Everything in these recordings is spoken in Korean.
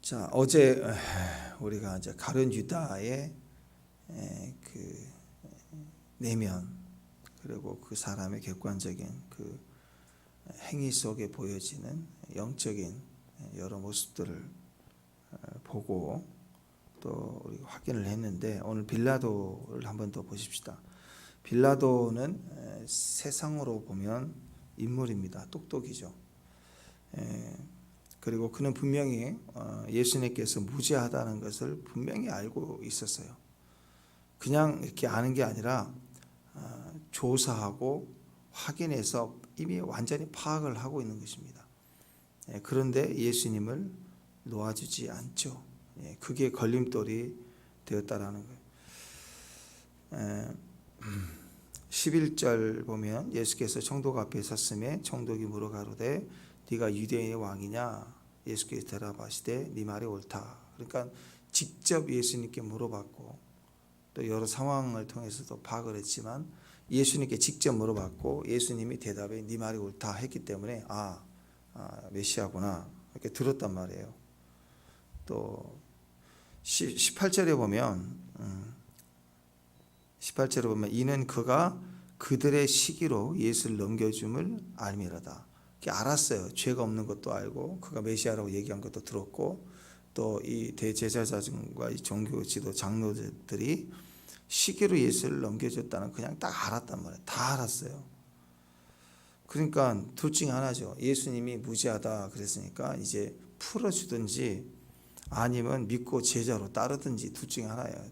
자, 어제 우리가 이제 가룟 유다의 그 내면, 그리고 그 사람의 객관적인 그 행위 속에 보여지는 영적인 여러 모습들을 보고 또 우리가 확인을 했는데, 오늘 빌라도를 한번 더 보십시다. 빌라도는 세상으로 보면 인물입니다. 똑똑이죠. 그리고 그는 분명히 예수님께서 무죄하다는 것을 분명히 알고 있었어요. 그냥 이렇게 아는 게 아니라 조사하고 확인해서 이미 완전히 파악을 하고 있는 것입니다. 그런데 예수님을 놓아주지 않죠. 그게 걸림돌이 되었다라는 거예요. 11절 보면 예수께서 총독 앞에 섰음에 총독이 물어가로되 네가 유대인의 왕이냐? 예수께서 대답하시되 네 말이 옳다. 그러니까 직접 예수님께 물어봤고 또 여러 상황을 통해서도 파악을 했지만 예수님께 직접 물어봤고 예수님이 대답에 네 말이 옳다 했기 때문에 메시아구나 이렇게 들었단 말이에요. 또 18절에 보면 이는 그가 그들의 시기로 예수를 넘겨줌을 알미로다. 알았어요. 죄가 없는 것도 알고 그가 메시아라고 얘기한 것도 들었고 또 이 대제사장과 이 종교 지도 장로들이 시기로 예수를 넘겨줬다는 그냥 딱 알았단 말이에요. 다 알았어요. 그러니까 둘 중에 하나죠. 예수님이 무죄하다 그랬으니까 이제 풀어주든지 아니면 믿고 제자로 따르든지 둘 중에 하나예요.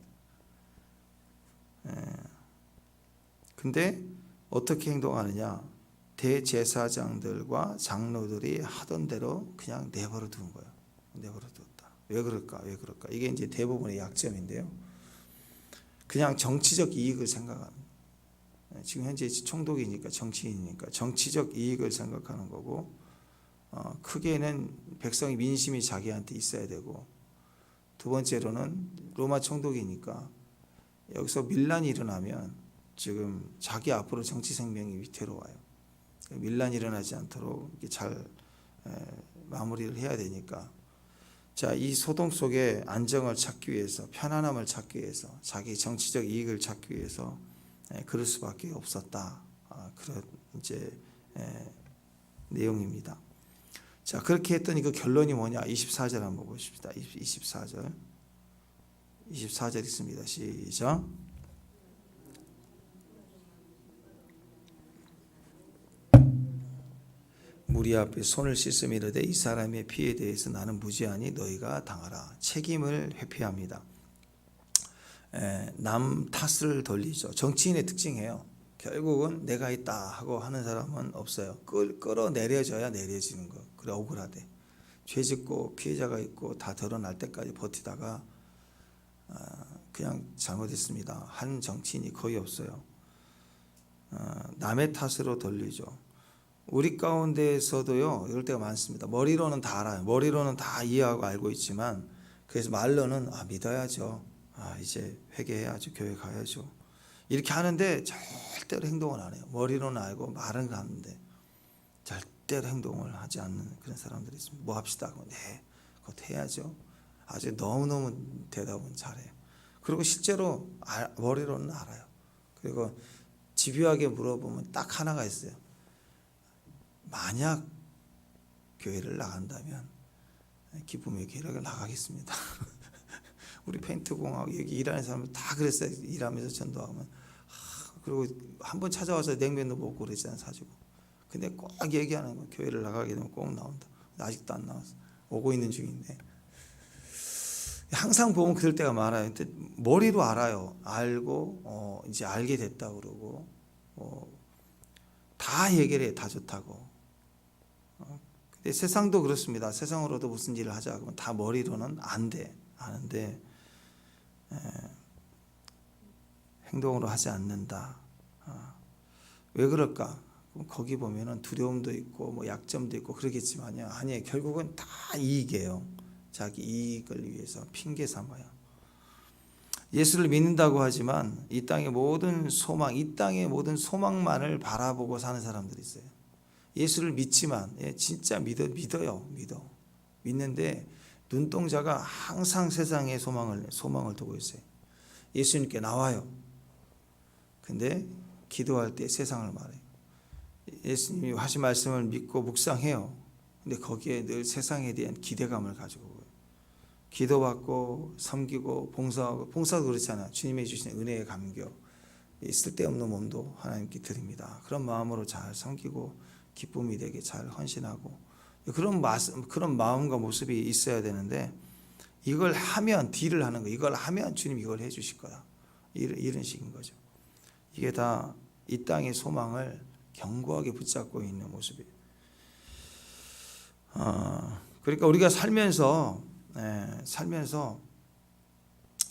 근데 어떻게 행동하느냐? 대제사장들과 장로들이 하던 대로 그냥 내버려 둔 거예요. 내버려 뒀다. 왜 그럴까? 이게 이제 대부분의 약점인데요. 그냥 정치적 이익을 생각하는 거예요. 지금 현재 총독이니까 정치인이니까 정치적 이익을 생각하는 거고, 크게는 백성의 민심이 자기한테 있어야 되고, 두 번째로는 로마 총독이니까 여기서 밀란이 일어나면 지금 자기 앞으로 정치 생명이 위태로워요. 밀란이 일어나지 않도록 잘 마무리를 해야 되니까, 자, 이 소동 속에 안정을 찾기 위해서, 편안함을 찾기 위해서, 자기 정치적 이익을 찾기 위해서 그럴 수밖에 없었다. 그런 이제 내용입니다. 자, 그렇게 했더니 그 결론이 뭐냐? 24절 한번 보십시다. 24절 있습니다. 시작. 무리 앞에 손을 씻으며 이르되 이 사람의 피에 대해서 나는 무죄하니 너희가 당하라. 책임을 회피합니다. 남 탓을 돌리죠. 정치인의 특징이에요. 결국은 내가 있다 하고 하는 사람은 없어요. 끌어내려져야 내려지는 거. 그래 억울하대. 죄 짓고 피해자가 있고 다 드러날 때까지 버티다가 그냥 잘못했습니다. 한 정치인이 거의 없어요. 남의 탓으로 돌리죠. 우리 가운데에서도요 이럴 때가 많습니다. 머리로는 다 알아요. 머리로는 다 이해하고 알고 있지만 그래서 말로는 믿어야죠. 이제 회개해야죠. 교회 가야죠. 이렇게 하는데 절대로 행동을 안 해요. 머리로는 알고 말은 하는데 절대로 행동을 하지 않는 그런 사람들이 있습니다. 뭐 합시다. 네, 그것 해야죠. 아주 너무너무 대답은 잘해요. 그리고 실제로 머리로는 알아요. 그리고 집요하게 물어보면 딱 하나가 있어요. 만약 교회를 나간다면 기쁨의 교회를 나가겠습니다. 우리 페인트공하고 여기 일하는 사람은 다 그랬어요. 일하면서 전도하면. 그리고 한번 찾아와서 냉면도 먹고 그랬잖아요. 사주고. 근데 꼭 얘기하는 거 교회를 나가게 되면 꼭 나온다. 아직도 안 나왔어. 오고 있는 중인데. 항상 보면 그럴 때가 많아요. 근데 머리로 알아요. 알고 이제 알게 됐다고 그러고 다 얘기를 해. 다 좋다고. 근데 세상도 그렇습니다. 세상으로도 무슨 일을 하자 그러면 다 머리로는 안 돼. 아는데 행동으로 하지 않는다. 왜 그럴까? 거기 보면은 두려움도 있고 뭐 약점도 있고 그러겠지만요. 아니에요. 결국은 다 이익이에요. 자기 이익을 위해서 핑계 삼아요. 예수를 믿는다고 하지만 이 땅의 모든 소망만을 바라보고 사는 사람들이 있어요. 예수를 믿지만 진짜 믿어요. 믿는데 눈동자가 항상 세상에 소망을 두고 있어요. 예수님께 나와요. 근데 기도할 때 세상을 말해요. 예수님이 하신 말씀을 믿고 묵상해요. 근데 거기에 늘 세상에 대한 기대감을 가지고 오고요. 기도받고 섬기고 봉사도 그렇잖아요. 주님이 주신 은혜의 감격, 쓸데없는 몸도 하나님께 드립니다. 그런 마음으로 잘 섬기고 기쁨이 되게 잘 헌신하고 그런 마음과 모습이 있어야 되는데, 이걸 하면 딜을 하는 거, 이걸 하면 주님 이걸 해주실 거야, 이런 식인 거죠. 이게 다 이 땅의 소망을 견고하게 붙잡고 있는 모습이에요. 그러니까 우리가 살면서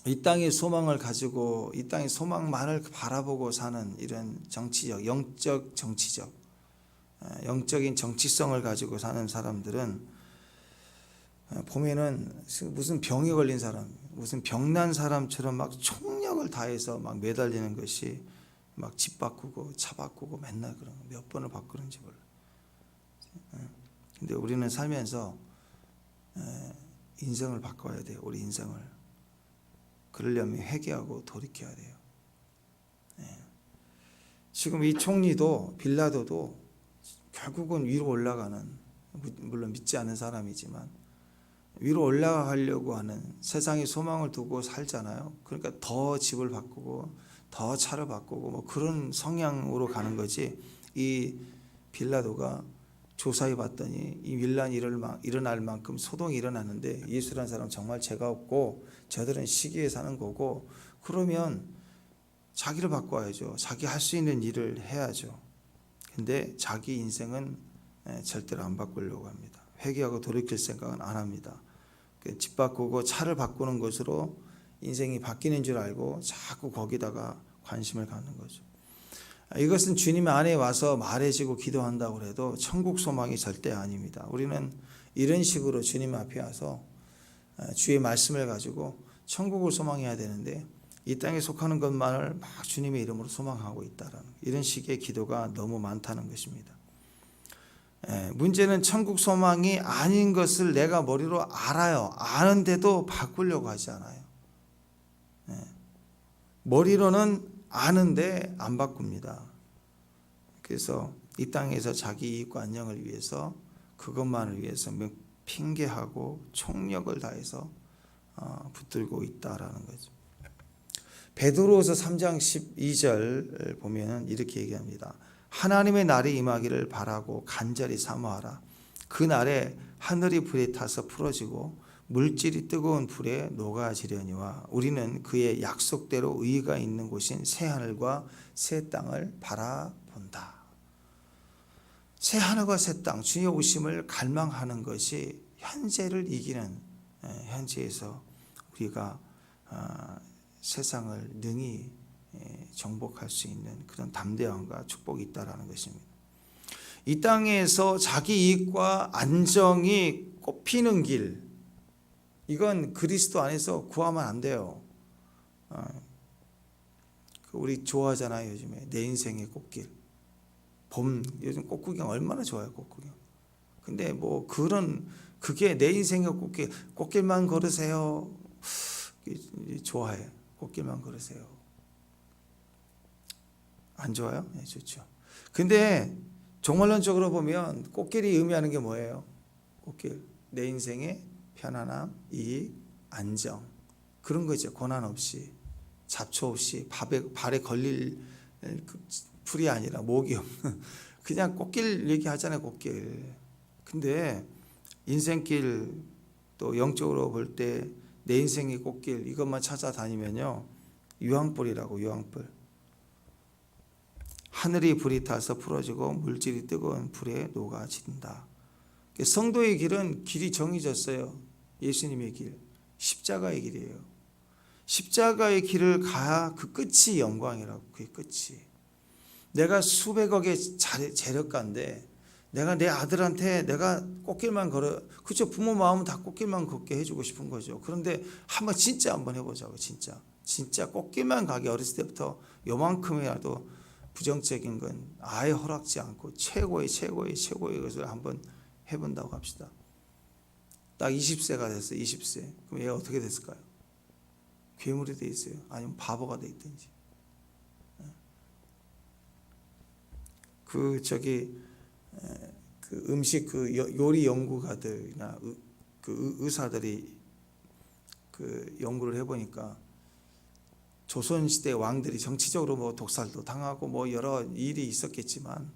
이 땅의 소망을 가지고 이 땅의 소망만을 바라보고 사는 이런 영적인 정치성을 가지고 사는 사람들은 보면은 무슨 병에 걸린 사람, 무슨 병난 사람처럼 막 총력을 다해서 막 매달리는 것이 막 집 바꾸고 차 바꾸고 맨날 그런 거 몇 번을 바꾸는지 몰라. 근데 우리는 살면서 인생을 바꿔야 돼요. 우리 인생을. 그러려면 회개하고 돌이켜야 돼요. 지금 이 총리도 빌라도도 결국은 위로 올라가는, 물론 믿지 않는 사람이지만 위로 올라가려고 하는, 세상에 소망을 두고 살잖아요. 그러니까 더 집을 바꾸고 더 차를 바꾸고 뭐 그런 성향으로 가는 거지. 이 빌라도가 조사해 봤더니 이 밀란이 일어날 만큼 소동이 일어났는데 예수라는 사람 정말 죄가 없고 저들은 시기에 사는 거고, 그러면 자기를 바꿔야죠. 자기 할 수 있는 일을 해야죠. 근데 자기 인생은 절대로 안 바꾸려고 합니다. 회개하고 돌이킬 생각은 안 합니다. 집 바꾸고 차를 바꾸는 것으로 인생이 바뀌는 줄 알고 자꾸 거기다가 관심을 갖는 거죠. 이것은 주님 안에 와서 말해지고 기도한다고 해도 천국 소망이 절대 아닙니다. 우리는 이런 식으로 주님 앞에 와서 주의 말씀을 가지고 천국을 소망해야 되는데 이 땅에 속하는 것만을 막 주님의 이름으로 소망하고 있다라는, 이런 식의 기도가 너무 많다는 것입니다. 문제는 천국 소망이 아닌 것을 내가 머리로 알아요. 아는데도 바꾸려고 하지 않아요. 머리로는 아는데 안 바꿉니다. 그래서 이 땅에서 자기 이익과 안녕을 위해서, 그것만을 위해서 핑계하고 총력을 다해서 붙들고 있다라는 거죠. 베드로후서 3장 12절 보면 이렇게 얘기합니다. 하나님의 날이 임하기를 바라고 간절히 사모하라. 그 날에 하늘이 불에 타서 풀어지고 물질이 뜨거운 불에 녹아지려니와 우리는 그의 약속대로 의가 있는 곳인 새 하늘과 새 땅을 바라본다. 새 하늘과 새 땅, 주의 오심을 갈망하는 것이 현재를 이기는, 현재에서 우리가 세상을 능히 정복할 수 있는 그런 담대함과 축복이 있다라는 것입니다. 이 땅에서 자기 이익과 안정이 꼽히는 길, 이건 그리스도 안에서 구하면 안 돼요. 우리 좋아하잖아요. 요즘에 내 인생의 꽃길, 봄, 요즘 꽃구경 얼마나 좋아요. 꽃구경. 근데 뭐 그게 내 인생의 꽃길만 걸으세요. 좋아해. 꽃길만 걸으세요. 안 좋아요? 네, 좋죠. 근데 종말론적으로 보면 꽃길이 의미하는 게 뭐예요? 꽃길, 내 인생의 편안함, 이익, 안정, 그런 거죠. 고난 없이, 잡초 없이, 발에 걸릴 풀이 아니라 목이 없는, 그냥 꽃길 얘기하잖아요. 꽃길. 근데 인생길, 또 영적으로 볼 때 내 인생의 꽃길, 이것만 찾아다니면요, 유황불이라고. 유황불. 하늘이 불이 타서 풀어지고 물질이 뜨거운 불에 녹아진다. 성도의 길은 길이 정해졌어요. 예수님의 길, 십자가의 길이에요. 십자가의 길을 가야 그 끝이 영광이라고. 그게 끝이. 내가 수백억의 재력가인데 내가 내 아들한테 내가 꽃길만 걸어, 그렇죠. 부모 마음은 다 꽃길만 걷게 해주고 싶은 거죠. 그런데 진짜 한번 해보자고. 진짜 꽃길만 가게, 어렸을 때부터 요만큼이라도 부정적인 건 아예 허락지 않고 최고의 것을 한번 해본다고 합시다. 딱 20세가 됐어요. 20세. 그럼 얘가 어떻게 됐을까요? 괴물이 돼 있어요. 아니면 바보가 돼 있든지. 그 음식 요리 연구가들이나 그 의사들이 그 연구를 해보니까 조선시대 왕들이 정치적으로 뭐 독살도 당하고 뭐 여러 일이 있었겠지만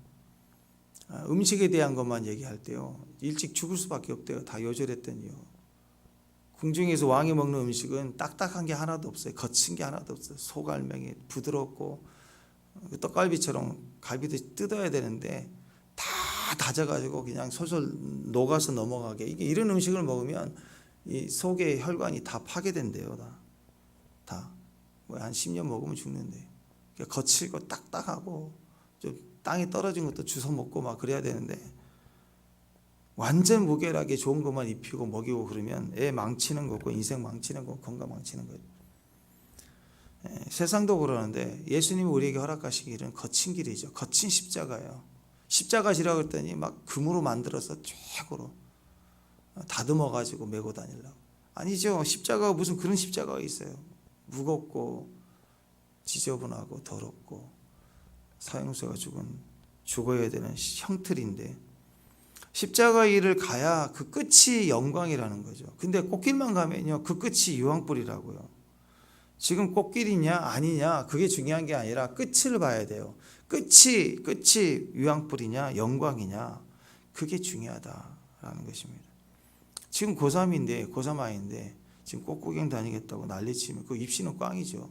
음식에 대한 것만 얘기할 때요 일찍 죽을 수밖에 없대요. 다 요절했더니요. 궁중에서 왕이 먹는 음식은 딱딱한 게 하나도 없어요. 거친 게 하나도 없어요. 소갈명이 부드럽고 떡갈비처럼 갈비도 뜯어야 되는데 다 다져가지고 그냥 솔솔 녹아서 넘어가게. 이게 이런 음식을 먹으면 이 속의 혈관이 다 파괴된대요. 다. 뭐 한 10년 먹으면 죽는데. 그러니까 거칠고 딱딱하고 좀 땅에 떨어진 것도 주워 먹고 막 그래야 되는데 완전 무결하게 좋은 것만 입히고 먹이고 그러면 애 망치는 거고 인생 망치는 거고 건강 망치는 거예요. 세상도 그러는데 예수님이 우리에게 허락하신 길은 거친 길이죠. 거친 십자가예요. 십자가 지라고 했더니 막 금으로 만들어서 최고로 다듬어 가지고 메고 다니려고. 아니죠. 십자가가 무슨 그런 십자가가 있어요. 무겁고 지저분하고 더럽고 사형수가 죽어야 되는 형틀인데 십자가 일을 가야 그 끝이 영광이라는 거죠. 근데 꽃길만 가면요 그 끝이 유황불이라고요. 지금 꽃길이냐 아니냐 그게 중요한 게 아니라 끝을 봐야 돼요. 끝이 유황불이냐 영광이냐 그게 중요하다라는 것입니다. 지금 고3인데 고3 아이인데 지금 꽃구경 다니겠다고 난리치면 그 입시는 꽝이죠.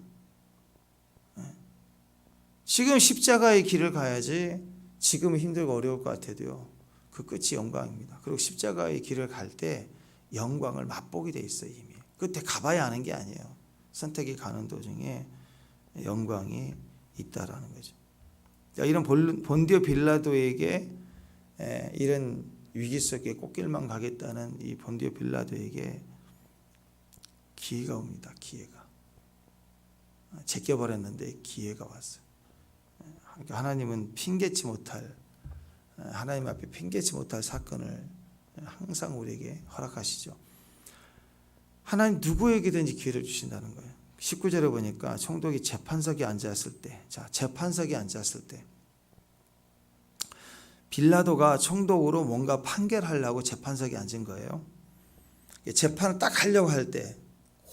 지금 십자가의 길을 가야지. 지금은 힘들고 어려울 것 같아도요 그 끝이 영광입니다. 그리고 십자가의 길을 갈 때 영광을 맛보게 돼 있어요. 이미 끝에 가봐야 하는 게 아니에요. 선택이 가는 도중에 영광이 있다라는 거죠. 이런 본디오 빌라도에게 이런 위기 속에 꽃길만 가겠다는 이 본디오 빌라도에게 기회가 옵니다. 기회가 제껴버렸는데 기회가 왔어요. 하나님은 하나님 앞에 핑계치 못할 사건을 항상 우리에게 허락하시죠. 하나님 누구에게든지 기회를 주신다는 거예요. 19절에 보니까 총독이 재판석에 앉았을 때, 재판석에 앉았을 때 빌라도가 총독으로 뭔가 판결하려고 재판석에 앉은 거예요. 재판을 딱 하려고 할 때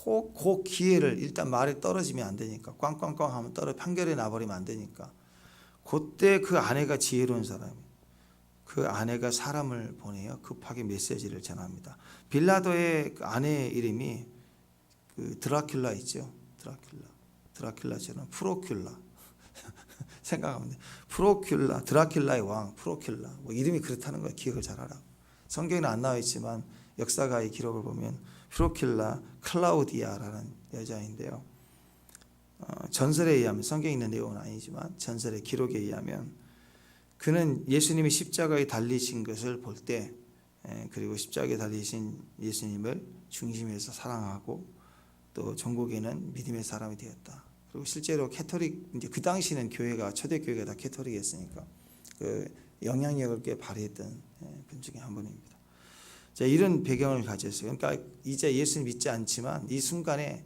그 기회를 일단 말이 떨어지면 안 되니까 꽝꽝꽝 하면 판결이 나버리면 안 되니까 그때 그 아내가 지혜로운 사람이에요. 그 아내가 사람을 보내요. 급하게 메시지를 전합니다. 빌라도의 그 아내의 이름이 그 드라큘라 있죠. 드라큘라처럼 프로큘라 생각하면 돼. 프로큘라, 드라큘라의 왕 프로큘라. 뭐 이름이 그렇다는 거예요. 기억을 잘하라고. 성경에는 안 나와 있지만 역사가의 기록을 보면 프로큘라 클라우디아라는 여자인데요. 전설에 의하면 성경에 있는 내용은 아니지만 전설의 기록에 의하면 그는 예수님이 십자가에 달리신 것을 볼 때 그리고 십자가에 달리신 예수님을 중심에서 사랑하고 또 전국에는 믿음의 사람이 되었다. 그리고 실제로 캐토릭 이제 그 당시는 교회가 초대 교회가 다 캐토릭이었으니까 그 영향력을 꽤 발휘했던 분 중에 한 분입니다. 자, 이런 배경을 가졌어요. 그러니까 이제 예수님 믿지 않지만 이 순간에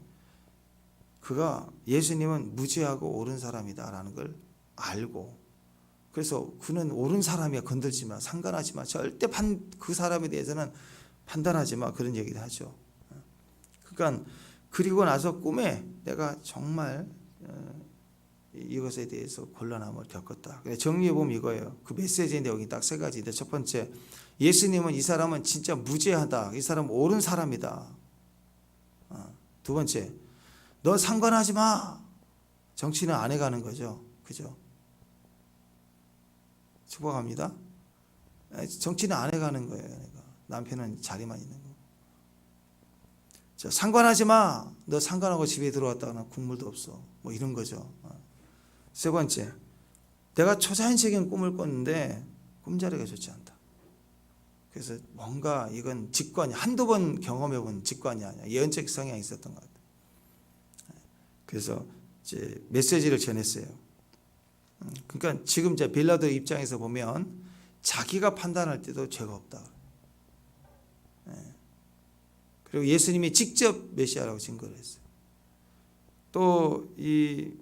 그가 예수님은 무죄하고 옳은 사람이다라는 걸 알고 그래서 그는 옳은 사람이야 건들지 마 상관하지 마 절대 그 사람에 대해서는 판단하지 마 그런 얘기를 하죠. 그러니까 그리고 나서 꿈에 내가 정말 이것에 대해서 곤란함을 겪었다. 정리해 보면 이거예요. 그 메시지의 내용이 딱 세 가지인데 첫 번째 예수님은 이 사람은 진짜 무죄하다. 이 사람은 옳은 사람이다. 두 번째 너 상관하지 마. 정치는 안 해가는 거죠. 그죠? 축복합니다. 정치는 안 해가는 거예요. 그러니까 남편은 자리만 있는 거. 자, 상관하지 마. 너 상관하고 집에 들어왔다가 국물도 없어. 뭐 이런 거죠. 세 번째, 내가 초자연적인 꿈을 꿨는데 꿈자리가 좋지 않다. 그래서 뭔가 이건 직관이 한두 번 경험해본 직관이 아니야. 예언적 성향이 있었던 것 같아요. 그래서 이제 메시지를 전했어요. 그러니까 지금 이제 빌라도 입장에서 보면 자기가 판단할 때도 죄가 없다. 그리고 예수님이 직접 메시아라고 증거를 했어요. 또 이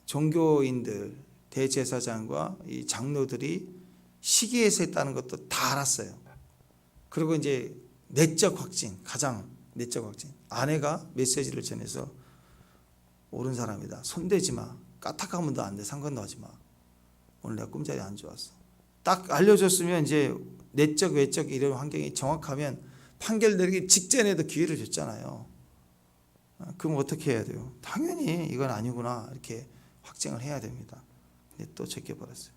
종교인들, 대제사장과 이 장로들이 시기에서 했다는 것도 다 알았어요. 그리고 이제 내적 확진, 가장 내적 확진. 아내가 메시지를 전해서 옳은 사람이다. 손대지 마. 까딱하면 너 안 돼. 상관도 하지 마. 오늘 내가 꿈자리 안 좋았어. 딱 알려줬으면 이제 내적 외적 이런 환경이 정확하면 판결 내리기 직전에도 기회를 줬잖아요. 그럼 어떻게 해야 돼요? 당연히 이건 아니구나 이렇게 확증을 해야 됩니다. 근데 또 제껴버렸어요.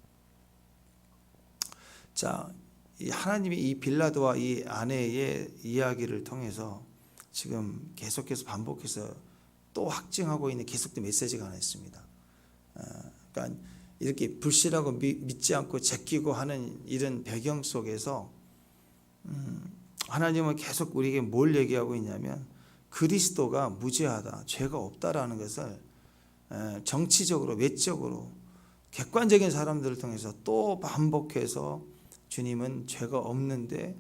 자, 이 하나님이 이 빌라도와 이 아내의 이야기를 통해서 지금 계속해서 반복해서 또 확증하고 있는 계속된 메시지가 하나 있습니다. 그러니까 이렇게 불신하고 믿지 않고 제끼고 하는 이런 배경 속에서 하나님은 계속 우리에게 뭘 얘기하고 있냐면 그리스도가 무죄하다, 죄가 없다라는 것을 정치적으로 외적으로 객관적인 사람들을 통해서 또 반복해서 주님은 죄가 없는데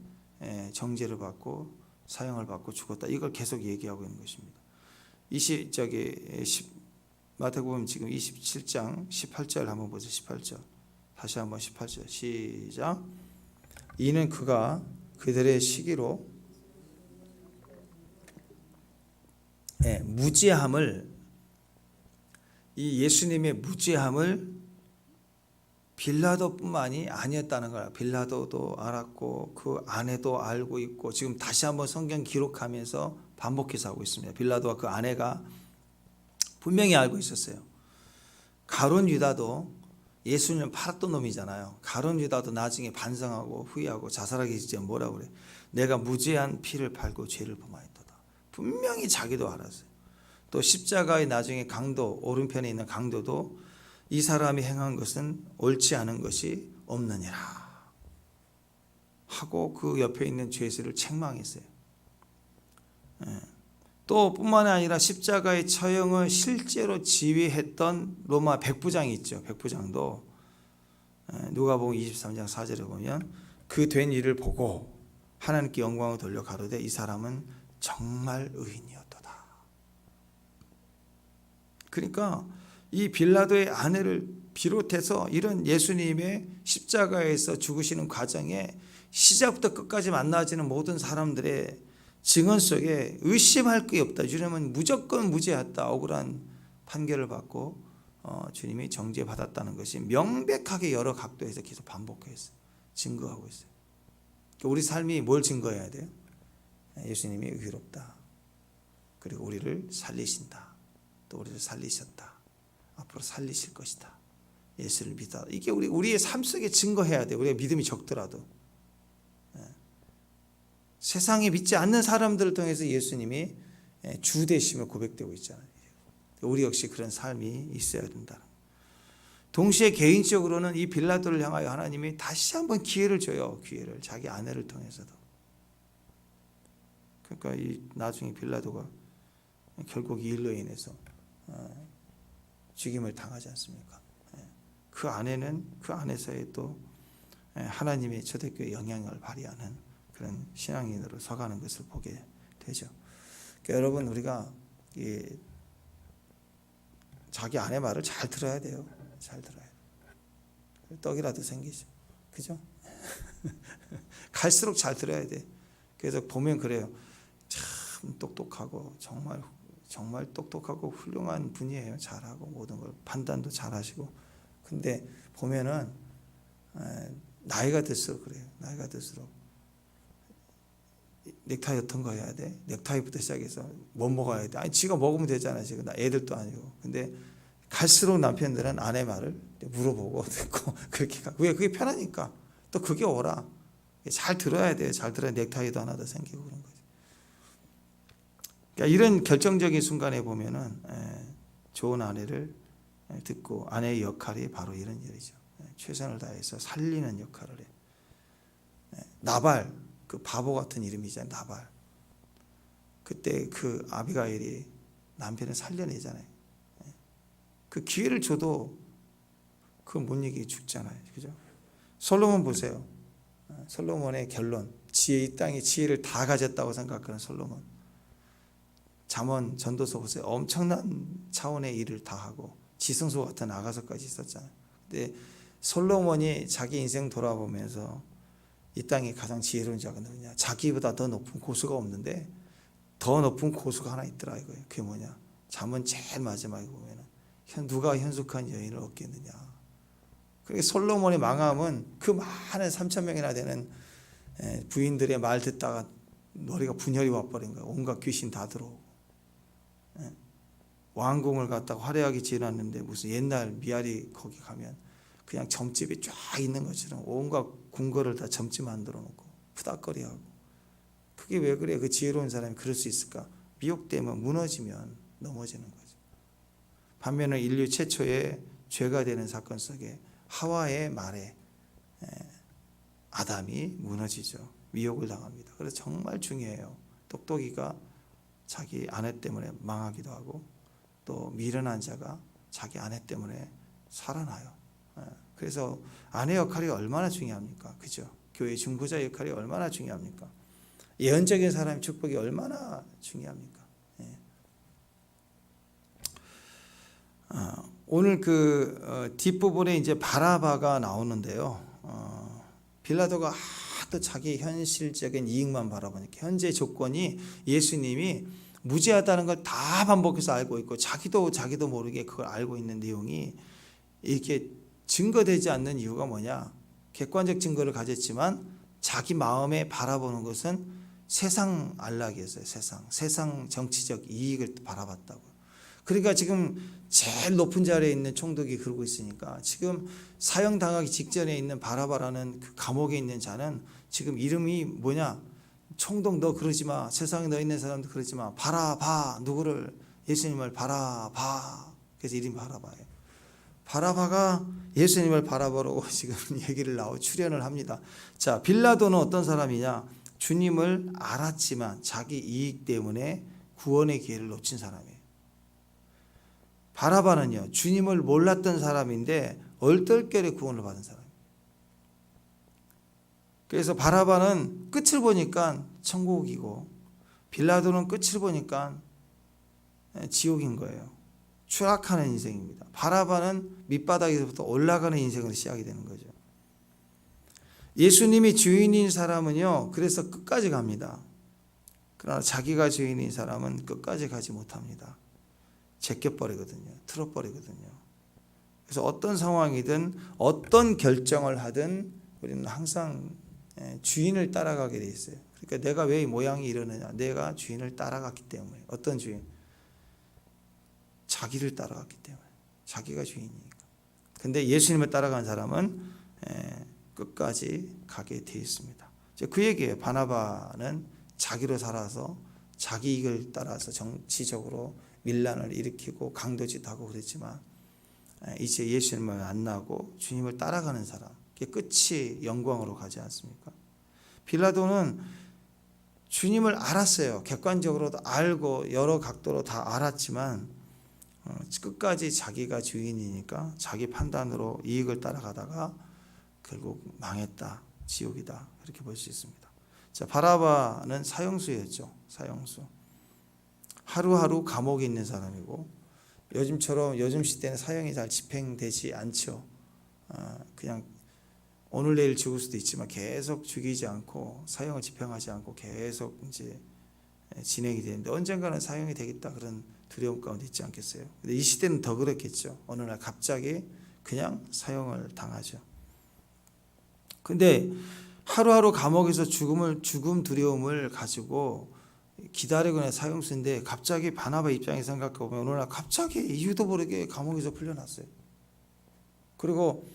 정죄를 받고 사형을 받고 죽었다. 이걸 계속 얘기하고 있는 것입니다. 마태복음 지금 27장 18절 한번 보죠. 18절. 다시 한번 18절. 시작. 이는 그가 그들의 시기로 무죄함을, 이 예수님의 무죄함을 빌라도뿐만이 아니었다는 거야. 빌라도도 알았고 그 아내도 알고 있고 지금 다시 한번 성경 기록하면서 반복해서 하고 있습니다. 빌라도와 그 아내가 분명히 알고 있었어요. 가룟 유다도 예수님을 팔았던 놈이잖아요. 가룟 유다도 나중에 반성하고 후회하고 자살하기 직전에 뭐라고 그래? 내가 무죄한 피를 팔고 죄를 범하였도다. 분명히 자기도 알았어요. 또 십자가의 나중에 강도, 오른편에 있는 강도도 이 사람이 행한 것은 옳지 않은 것이 없느니라 하고 그 옆에 있는 죄수를 책망했어요. 또 뿐만 아니라 십자가의 처형을 실제로 지휘했던 로마 백부장이 있죠. 백부장도 누가복음 23장 4절에 보면 그 된 일을 보고 하나님께 영광을 돌려 가로되 이 사람은 정말 의인이었도다. 그러니까 이 빌라도의 아내를 비롯해서 이런 예수님의 십자가에서 죽으시는 과정에 시작부터 끝까지 만나지는 모든 사람들의 증언 속에 의심할 게 없다. 주님은 무조건 무죄했다. 억울한 판결을 받고 주님이 정죄받았다는 것이 명백하게 여러 각도에서 계속 반복해서 증거하고 있어요. 우리 삶이 뭘 증거해야 돼요? 예수님이 의롭다. 그리고 우리를 살리신다. 또 우리를 살리셨다. 앞으로 살리실 것이다. 예수를 믿다. 이게 우리의 삶 속에 증거해야 돼요. 우리가 믿음이 적더라도. 세상에 믿지 않는 사람들을 통해서 예수님이 주 되심을 고백되고 있잖아요. 우리 역시 그런 삶이 있어야 된다. 동시에 개인적으로는 이 빌라도를 향하여 하나님이 다시 한번 기회를 줘요. 기회를 자기 아내를 통해서도. 그러니까 이 나중에 빌라도가 결국 이 일로 인해서 죽임을 당하지 않습니까? 그 안에는 그 안에서의 또 하나님의 초대교회 영향을 발휘하는 그런 신앙인으로 서가는 것을 보게 되죠. 그러니까 여러분 우리가 자기 아내 말을 잘 들어야 돼요. 잘 들어야 돼요. 떡이라도 생기죠. 그죠? 갈수록 잘 들어야 돼. 그래서 보면 그래요. 참 똑똑하고 정말 똑똑하고 훌륭한 분이에요. 잘하고 모든 걸 판단도 잘하시고. 근데 보면은 나이가 들수록 그래요. 나이가 들수록 넥타이 어떤 거 해야 돼? 넥타이부터 시작해서 뭐 먹어야 돼? 아니 지가 먹으면 되잖아. 지금 나 애들도 아니고. 근데 갈수록 남편들은 아내 말을 물어보고 듣고 그렇게 가. 왜? 그게 편하니까. 또 그게 오라. 잘 들어야 돼요. 잘 들어야 넥타이도 하나 더 생기고 그런 거지. 그러니까 이런 결정적인 순간에 보면은 좋은 아내를 듣고 아내의 역할이 바로 이런 일이죠. 최선을 다해서 살리는 역할을 해. 나발, 그 바보 같은 이름이잖아요. 나발. 그때 그 아비가일이 남편을 살려내잖아요. 그 기회를 줘도 그 못 이기게 죽잖아요. 그죠? 솔로몬 보세요. 솔로몬의 결론. 이 땅의 지혜를 다 가졌다고 생각하는 솔로몬. 잠언 전도서 보세요. 엄청난 차원의 일을 다 하고 지성소 같은 아가서까지 있었잖아요. 근데 솔로몬이 자기 인생 돌아보면서 이 땅에 가장 지혜로운 자가 누구냐? 자기보다 더 높은 고수가 없는데 더 높은 고수가 하나 있더라 이거예요. 그게 뭐냐? 잠언 제일 마지막에 보면은 누가 현숙한 여인을 얻겠느냐? 그게 솔로몬의 망함은 그 많은 3,000명이나 되는 부인들의 말 듣다가 머리가 분열이 와버린 거예요. 온갖 귀신 다 들어오고. 왕궁을 갔다가 화려하게 지어놨는데 무슨 옛날 미아리 거기 가면 그냥 점집이 쫙 있는 것처럼 온갖 궁궐을 다 점집 만들어 놓고 푸닥거리하고. 그게 왜 그래? 그 지혜로운 사람이 그럴 수 있을까? 미혹되면 무너지면 넘어지는 거죠. 반면에 인류 최초의 죄가 되는 사건 속에 하와의 말에 아담이 무너지죠. 미혹을 당합니다. 그래서 정말 중요해요. 똑똑이가 자기 아내 때문에 망하기도 하고 또 미련한 자가 자기 아내 때문에 살아나요. 그래서 아내 역할이 얼마나 중요합니까? 그죠? 교회 중보자 역할이 얼마나 중요합니까? 예언적인 사람의 축복이 얼마나 중요합니까? 오늘 그 뒷부분에 이제 바라바가 나오는데요. 빌라도가 하도 자기 현실적인 이익만 바라보니까 현재 조건이 예수님이 무죄하다는 걸 다 반복해서 알고 있고 자기도 모르게 그걸 알고 있는 내용이 이렇게 증거되지 않는 이유가 뭐냐? 객관적 증거를 가졌지만 자기 마음에 바라보는 것은 세상 안락이었어요. 세상 정치적 이익을 바라봤다고. 그러니까 지금 제일 높은 자리에 있는 총독이 그러고 있으니까 지금 사형당하기 직전에 있는 바라바라는 그 감옥에 있는 자는 지금 이름이 뭐냐? 총독 너 그러지 마. 세상에 너 있는 사람도 그러지 마. 바라바. 누구를? 예수님을 바라바. 그래서 이름이 바라바예요. 바라바가 예수님을 바라보라고 지금 얘기를 출연을 합니다. 자, 빌라도는 어떤 사람이냐? 주님을 알았지만 자기 이익 때문에 구원의 기회를 놓친 사람이에요. 바라바는요, 주님을 몰랐던 사람인데 얼떨결에 구원을 받은 사람이에요. 그래서 바라바는 끝을 보니까 천국이고 빌라도는 끝을 보니까 지옥인 거예요. 추락하는 인생입니다. 바라바는 밑바닥에서부터 올라가는 인생으로 시작이 되는 거죠. 예수님이 주인인 사람은요, 그래서 끝까지 갑니다. 그러나 자기가 주인인 사람은 끝까지 가지 못합니다. 제껴버리거든요. 틀어버리거든요. 그래서 어떤 상황이든 어떤 결정을 하든 우리는 항상 주인을 따라가게 돼 있어요. 그러니까 내가 왜 이 모양이 이러느냐? 내가 주인을 따라갔기 때문에. 어떤 주인? 자기를 따라갔기 때문에. 자기가 주인이니까. 근데 예수님을 따라간 사람은 끝까지 가게 돼 있습니다. 그 얘기예요. 바나바는 자기로 살아서 자기 이익을 따라서 정치적으로 밀란을 일으키고 강도짓하고 그랬지만 이제 예수님을 만나고 주님을 따라가는 사람, 그게 끝이 영광으로 가지 않습니까? 빌라도는 주님을 알았어요. 객관적으로도 알고 여러 각도로 다 알았지만 끝까지 자기가 주인이니까 자기 판단으로 이익을 따라가다가 결국 망했다, 지옥이다, 그렇게 볼 수 있습니다. 자, 바라바는 사형수였죠. 사형수. 하루하루 감옥에 있는 사람이고 요즘처럼 요즘 시대는 사형이 잘 집행되지 않죠. 그냥 오늘 내일 죽을 수도 있지만 계속 죽이지 않고 사형을 집행하지 않고 계속 이제 진행이 되는데 언젠가는 사형이 되겠다 그런 두려움 가운데 있지 않겠어요? 근데 이 시대는 더 그렇겠죠. 어느 날 갑자기 그냥 사형을 당하죠. 근데 하루하루 감옥에서 죽음 두려움을 가지고 기다리고 있는 사형수인데 갑자기 바나바 입장에서 생각해보면 어느 날 갑자기 이유도 모르게 감옥에서 풀려났어요. 그리고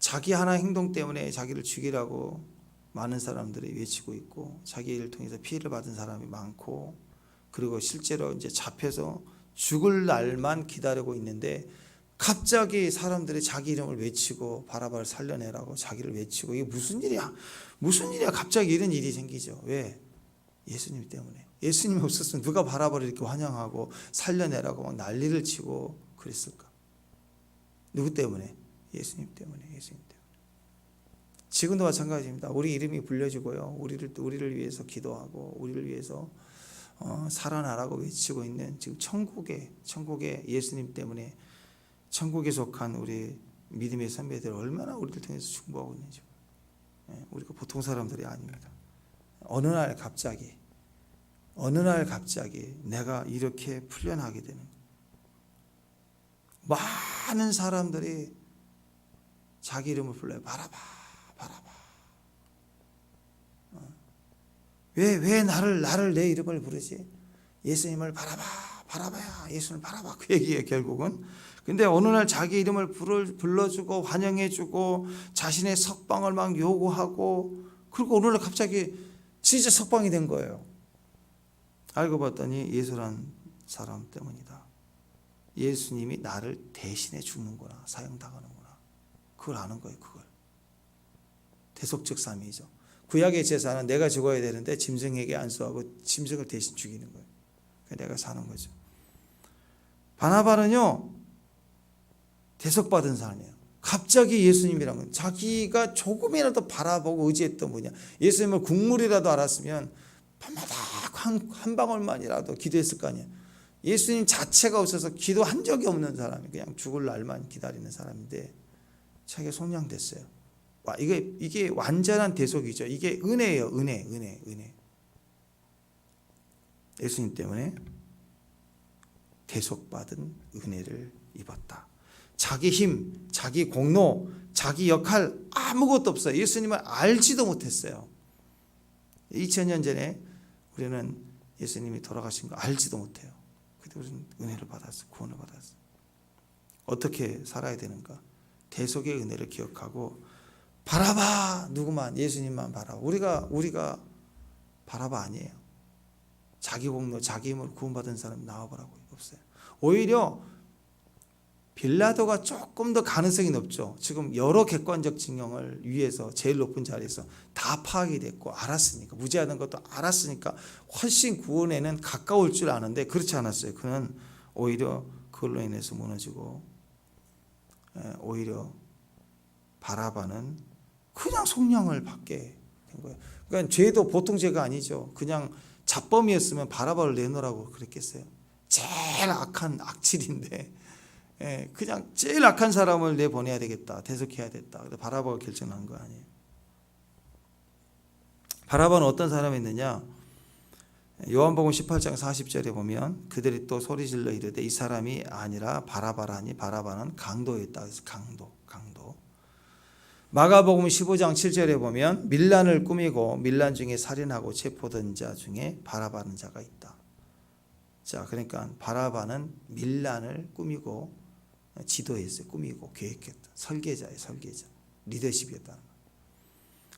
자기 하나 행동 때문에 자기를 죽이라고 많은 사람들이 외치고 있고 자기 일을 통해서 피해를 받은 사람이 많고 그리고 실제로 이제 잡혀서 죽을 날만 기다리고 있는데 갑자기 사람들이 자기 이름을 외치고 바라바를 살려내라고 자기를 외치고 이게 무슨 일이야? 무슨 일이야? 갑자기 이런 일이 생기죠. 왜? 예수님 때문에. 예수님이 없었으면 누가 바라바를 이렇게 환영하고 살려내라고 막 난리를 치고 그랬을까? 누구 때문에? 예수님 때문에. 예수님 때문에. 지금도 마찬가지입니다. 우리 이름이 불려지고요. 우리를 위해서 기도하고 우리를 위해서 살아나라고 외치고 있는 지금 천국의 예수님 때문에 천국에 속한 우리 믿음의 선배들 얼마나 우리를 통해서 충고하고 있는지. 우리가 보통 사람들이 아닙니다. 어느 날 갑자기 내가 이렇게 풀려나게 되는 거예요. 많은 사람들이 자기 이름을 불러요. 바라바. 왜 나를 내 이름을 부르지? 예수님을 바라봐야 예수님을 바라봐. 그 얘기예요, 결국은. 근데 어느 날 자기 이름을 불러주고 환영해주고 자신의 석방을 막 요구하고, 그리고 어느 날 갑자기 진짜 석방이 된 거예요. 알고 봤더니 예수란 사람 때문이다. 예수님이 나를 대신해 죽는구나, 사형당하는구나. 그걸 아는 거예요. 그걸. 대속적 삶이죠. 구약의 제사는 내가 죽어야 되는데 짐승에게 안수하고 짐승을 대신 죽이는 거예요. 내가 사는 거죠. 바나바는요, 대속받은 사람이에요. 갑자기 예수님이란 건 자기가 조금이라도 바라보고 의지했던 분이야. 예수님을 국물이라도 알았으면 밤마다 한 방울만이라도 기도했을 거 아니에요. 예수님 자체가 없어서 기도한 적이 없는 사람이 그냥 죽을 날만 기다리는 사람인데 자기가 속량됐어요. 와, 이게 완전한 대속이죠. 이게 은혜예요. 은혜. 예수님 때문에 대속받은 은혜를 입었다. 자기 힘, 자기 공로, 자기 역할 아무것도 없어요. 예수님을 알지도 못했어요. 2000년 전에 우리는 예수님이 돌아가신 거 알지도 못해요. 근데 우리는 은혜를 받았어요. 구원을 받았어요. 어떻게 살아야 되는가? 대속의 은혜를 기억하고 바라봐. 누구만? 예수님만 바라봐. 우리가 바라봐 아니에요. 자기 공로, 자기 힘으로 구원받은 사람 나와보라고 없어요. 오히려 빌라도가 조금 더 가능성이 높죠. 지금 여러 객관적 증명을 위해서 제일 높은 자리에서 다 파악이 됐고 알았으니까, 무죄하는 것도 알았으니까 훨씬 구원에는 가까울 줄 아는데 그렇지 않았어요. 그는 오히려 그걸로 인해서 무너지고, 오히려 바라바는 그냥 속량을 받게 된 거예요. 그러니까 죄도 보통 죄가 아니죠. 그냥 잡범이었으면 바라바를 내놓으라고 그랬겠어요. 제일 악한 악질인데 그냥 제일 악한 사람을 내보내야 되겠다, 대속해야 됐다. 근데 바라바가 결정한 거 아니에요. 바라바는 어떤 사람이었느냐? 요한복음 18장 40절에 보면 그들이 또 소리질러 이르되 이 사람이 아니라 바라바라니 바라바는 강도였다. 그래서 강도. 마가복음 15장 7절에 보면 밀란을 꾸미고 밀란 중에 살인하고 체포된 자 중에 바라바는 자가 있다. 자, 그러니까 바라바는 밀란을 꾸미고 지도했어요. 꾸미고 계획했다. 설계자예요. 리더십이었다는 거예요.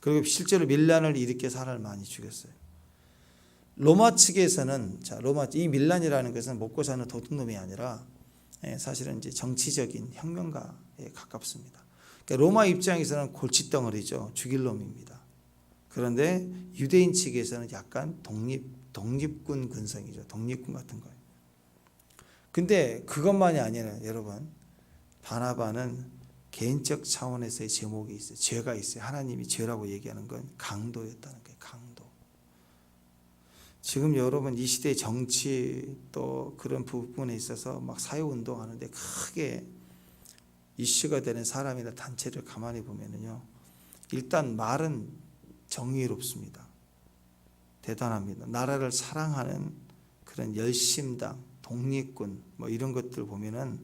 그리고 실제로 밀란을 일으켜 사람을 많이 죽였어요. 로마 측에서는 이 밀란이라는 것은 먹고 사는 도둑놈이 아니라 사실은 이제 정치적인 혁명가에 가깝습니다. 그러니까 로마 입장에서는 골칫덩어리죠. 죽일 놈입니다. 그런데 유대인 측에서는 약간 독립군 근성이죠. 독립군 같은 거예요. 근데 그것만이 아니라 여러분, 바나바는 개인적 차원에서의 제목이 있어요. 죄가 있어요. 하나님이 죄라고 얘기하는 건 강도였다는 거예요. 강도. 지금 여러분 이 시대의 정치 또 그런 부분에 있어서 막 사회운동하는데 크게 이슈가 되는 사람이나 단체를 가만히 보면은요, 일단 말은 정의롭습니다. 대단합니다. 나라를 사랑하는 그런 열심당, 독립군 뭐 이런 것들 보면은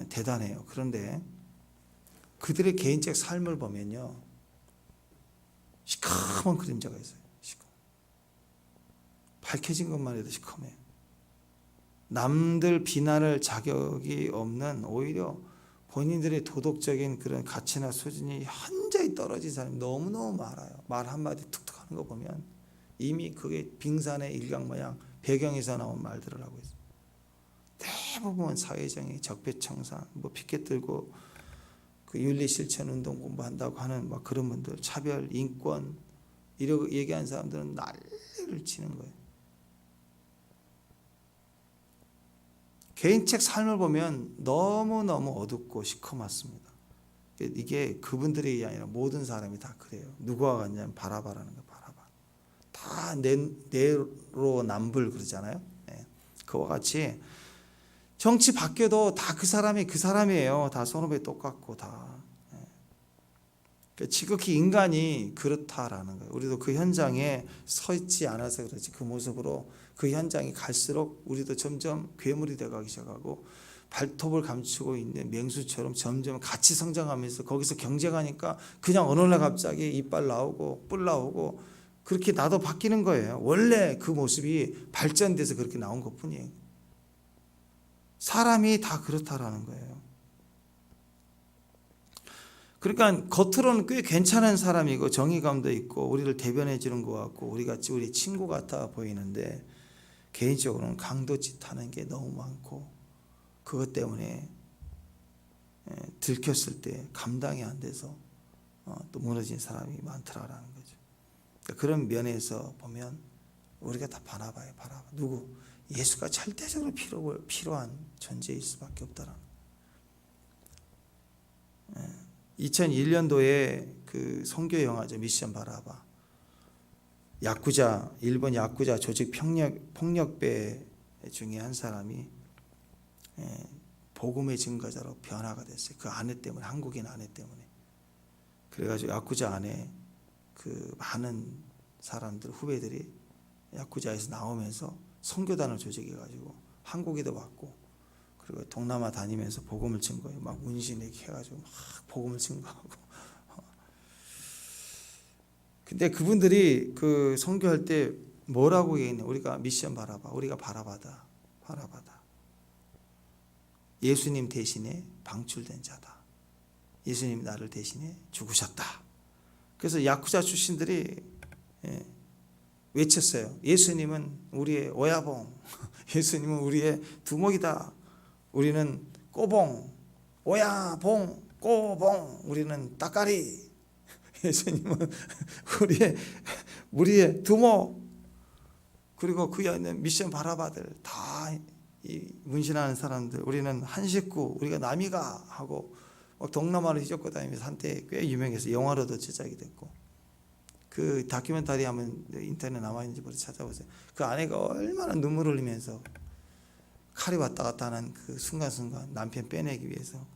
대단해요. 그런데 그들의 개인적 삶을 보면요, 시커먼 그림자가 있어요. 밝혀진 것만 해도 시커매요. 남들 비난할 자격이 없는, 오히려 본인들의 도덕적인 그런 가치나 수준이 현저히 떨어진 사람이 너무너무 많아요. 말 한마디 툭툭 하는 거 보면 이미 그게 빙산의 일각 모양 배경에서 나온 말들을 하고 있어요. 대부분 사회정의, 적폐청산, 뭐 피켓 들고 그 윤리실천운동 공부한다고 하는 막 그런 분들, 차별, 인권 이러고 얘기하는 사람들은 난리를 치는 거예요. 개인적 삶을 보면 너무너무 어둡고 시커멓습니다. 이게 그분들이 아니라 모든 사람이 다 그래요. 누구와 같냐면 바라바라는 거예요. 바라바. 다 내로남불 그러잖아요. 네. 그와 같이 정치 바뀌어도 다 그 사람이 그 사람이에요. 다 선후배 똑같고 다. 네. 지극히 인간이 그렇다라는 거예요. 우리도 그 현장에 서 있지 않아서 그렇지 그 모습으로 그 현장이 갈수록 우리도 점점 괴물이 되어가기 시작하고 발톱을 감추고 있는 맹수처럼 점점 같이 성장하면서 거기서 경쟁하니까 그냥 어느 날 갑자기 이빨 나오고 뿔 나오고 그렇게 나도 바뀌는 거예요. 원래 그 모습이 발전돼서 그렇게 나온 것뿐이에요. 사람이 다 그렇다라는 거예요. 그러니까 겉으로는 꽤 괜찮은 사람이고 정의감도 있고 우리를 대변해 주는 것 같고 우리 같이 우리 친구 같아 보이는데 개인적으로는 강도짓 하는 게 너무 많고 그것 때문에 들켰을 때 감당이 안 돼서 또 무너진 사람이 많더라라는 거죠. 그러니까 그런 면에서 보면 우리가 다 바라봐요. 바라봐. 누구? 예수가 절대적으로 필요한 존재일 수밖에 없다라는. 2001년도에 그 선교 영화죠. 미션 바라봐. 야쿠자 일본 야쿠자 조직 폭력배 중에 한 사람이 복음의 증거자로 변화가 됐어요. 그 아내 때문에 한국인 아내 때문에. 그래가지고 야쿠자 안에 그 많은 사람들 후배들이 야쿠자에서 나오면서 선교단을 조직해가지고 한국에도 왔고 그리고 동남아 다니면서 복음을 증거해 막 문신 이렇게 해가지고 막 복음을 증거하고. 근데 그분들이 그 선교할 때 뭐라고 얘기했냐? 우리가 미션 바라봐. 우리가 바라봐다. 예수님 대신에 방출된 자다. 예수님이 나를 대신에 죽으셨다. 그래서 야쿠자 출신들이 외쳤어요. 예수님은 우리의 오야봉, 예수님은 우리의 두목이다. 우리는 꼬봉, 오야봉, 꼬봉, 우리는 따까리. 예수님은 우리의 두목. 그리고 그 안에 미션 바라바들 다 이 문신하는 사람들, 우리는 한 식구, 우리가 남이가 하고 막 동남아를 휘젓고 다니면서 한때 꽤 유명해서 영화로도 제작이 됐고 그 다큐멘터리 하면 인터넷 남아있는지 모르 찾아보세요. 그 아내가 얼마나 눈물 흘리면서 칼이 왔다 갔다 하는 그 순간순간 남편 빼내기 위해서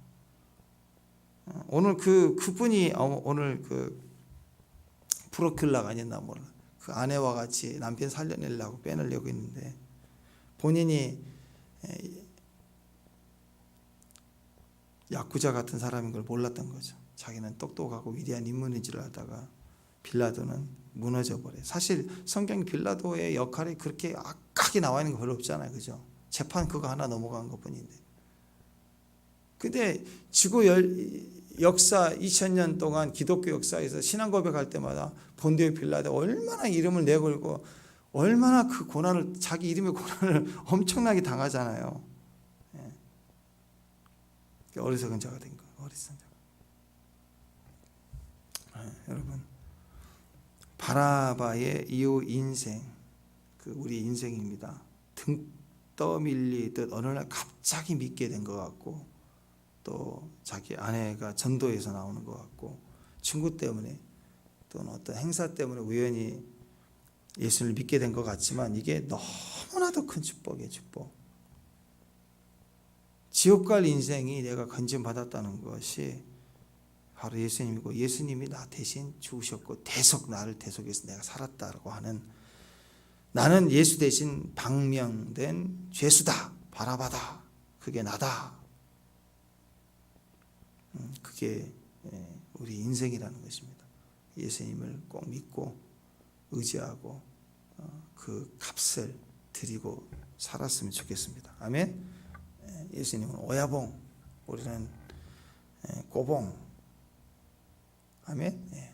오늘 그분이 오늘 그 프로큘라가 아니었나 몰라. 그 아내와 같이 남편 살려내려고 빼내려고 했는데 본인이 야쿠자 같은 사람인 걸 몰랐던 거죠. 자기는 똑똑하고 위대한 인물인 줄 알다가 빌라도는 무너져 버려요. 사실 성경 빌라도의 역할이 그렇게 악하게 나와 있는 거 별로 없잖아요. 그죠? 재판 그거 하나 넘어간 것뿐인데. 근데 지구 역사 2000년 동안 기독교 역사에서 신앙 고백할 때마다 본디오 빌라도 얼마나 이름을 내걸고 얼마나 그 고난을 자기 이름의 고난을 엄청나게 당하잖아요. 어리석은 자가 된 거예요. 어리석은 자가. 여러분 바라바의 이후 인생 그 우리 인생입니다. 등 떠밀리듯 어느 날 갑자기 믿게 된 것 같고 또 자기 아내가 전도에서 나오는 것 같고 친구 때문에 또는 어떤 행사 때문에 우연히 예수를 믿게 된 것 같지만 이게 너무나도 큰 축복이에요. 축복. 지옥 갈 인생이 내가 건진받았다는 것이 바로 예수님이고 예수님이 나 대신 죽으셨고 나를 대속해서 내가 살았다고 하는 나는 예수 대신 방명된 죄수다. 바라바다. 그게 나다. 그게 우리 인생이라는 것입니다. 예수님을 꼭 믿고 의지하고 그 값을 드리고 살았으면 좋겠습니다. 아멘. 예수님은 오야봉, 우리는 꼬봉. 아멘.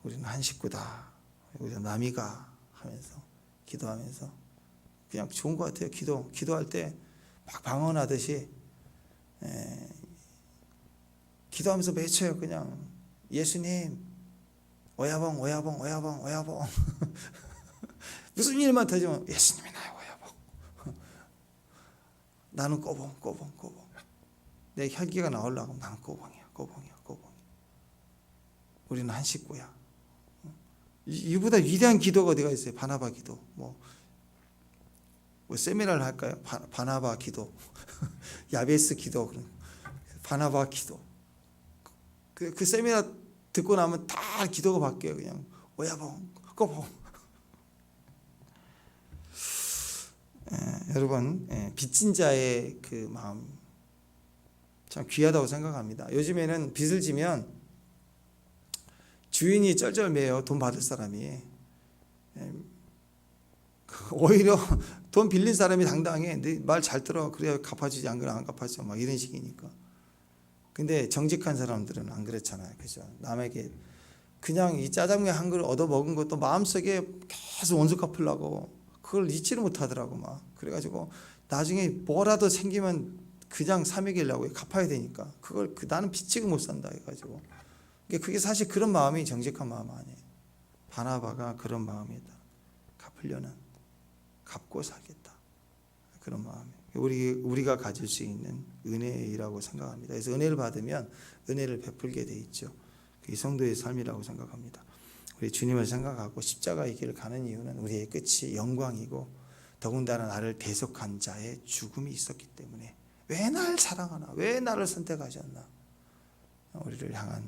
우리는 한 식구다. 우리는 남이가 하면서 기도하면서 그냥 좋은 것 같아요. 기도할 때 막 방언하듯이 기도하면서 외쳐요. 그냥 예수님 오야봉 오야봉 오야봉 오야봉 무슨 일만 터지면 예수님이 나의 오야봉 나는 꼬봉 꼬봉 꼬봉 내 혈기가 나오려고 나는 꼬봉이야 꼬봉이야 꼬봉 우리는 한 식구야. 이보다 위대한 기도가 어디가 있어요? 바나바 기도. 뭐 세미나를 할까요? 바나바 기도, 야베스 기도, 바나바 기도. 그 세미나 듣고 나면 다 기도가 바뀌어요. 그냥 오야봉, 꼬봉. 여러분, 빚진 자의 그 마음 참 귀하다고 생각합니다. 요즘에는 빚을 지면 주인이 쩔쩔매요. 돈 받을 사람이. 오히려 돈 빌린 사람이 당당해. 네 말 잘 들어. 그래야 갚아주지. 안 그러면 안 갚아줘. 막 이런 식이니까. 근데 정직한 사람들은 안 그렇잖아요. 그죠? 남에게 그냥 이 짜장면 한 그릇 얻어 먹은 것도 마음속에 계속 원수 갚으려고 그걸 잊지를 못하더라고 막. 그래가지고 나중에 뭐라도 생기면 그냥 삼익이려고 갚아야 되니까 그걸 나는 빚지고 못 산다 해가지고 그게 사실 그런 마음이 정직한 마음 아니에요. 바나바가 그런 마음이다. 갚으려는 갚고 살겠다. 그런 마음이에요. 우리가 가질 수 있는 은혜라고 생각합니다. 그래서 은혜를 받으면 은혜를 베풀게 돼 있죠. 그게 성도의 삶이라고 생각합니다. 우리 주님을 생각하고 십자가의 길을 가는 이유는 우리의 끝이 영광이고 더군다나 나를 대속한 자의 죽음이 있었기 때문에 왜 날 사랑하나? 왜 나를 선택하셨나? 우리를 향한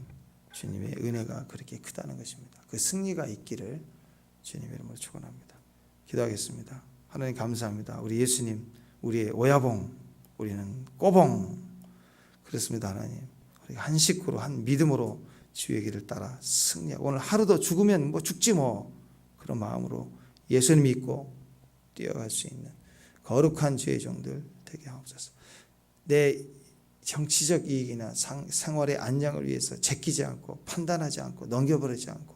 주님의 은혜가 그렇게 크다는 것입니다. 그 승리가 있기를 주님의 이름으로 축원합니다. 기도하겠습니다. 하나님 감사합니다. 우리 예수님 우리의 오야봉 우리는 꼬봉 그렇습니다. 하나님 우리 한 식구로 한 믿음으로 주의 길을 따라 승리하고 오늘 하루도 죽으면 뭐 죽지 뭐 그런 마음으로 예수님 믿고 뛰어갈 수 있는 거룩한 주의 종들 되게 하옵소서. 내 정치적 이익이나 생활의 안녕을 위해서 제끼지 않고 판단하지 않고 넘겨버리지 않고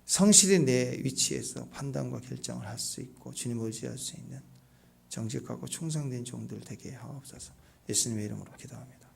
성실히 내 위치에서 판단과 결정을 할 수 있고 주님을 의지할 수 있는 정직하고 충성된 종들 되게 하옵소서. 예수님의 이름으로 기도합니다.